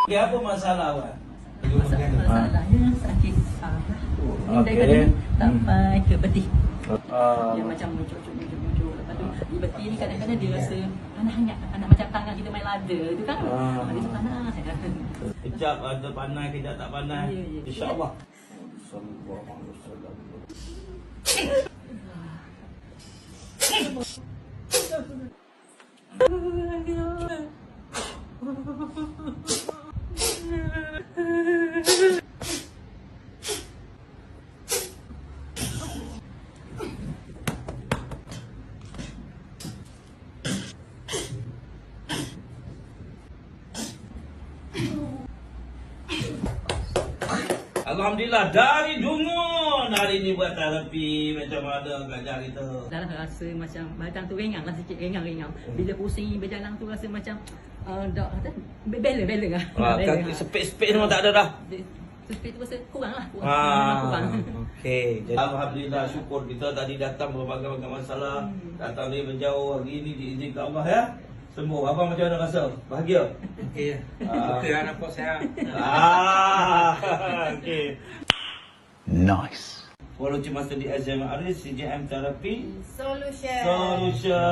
Okay, apa masalah awak? Masalahnya sakit saraf. Ni Okey. daripada sampai ke betis. Ah. Dia macam muncul. Lepas tu di betis ni kadang-kadang dia rasa panas hangat. Panas macam tangan kita main lada tu kan. Dia rasa panas. Kejap ada pandai, kejap tak pandai. Ya, ya. InsyaAllah. Alhamdulillah, dari Dungun hari ni buat terapi macam mana belajar kita. Dah rasa macam badan tu ringan lah sikit, ringan. Bila pusing berjalan tu rasa macam dah balance lah. Kaki sepit-sepit semua tak ada dah. Speed tu rasa kurang lah. Okey. Alhamdulillah, syukur kita tadi datang berbagai-bagai masalah. Datang dari menjauh, hari ini diizinkan Allah ya. Sembuh. Abang macam mana rasa? Bahagia? Okey. Okey, nampak sihat. Okey. Nice. Follow Cik Master di SJM Aris, CJM Terapi Solution. Solution.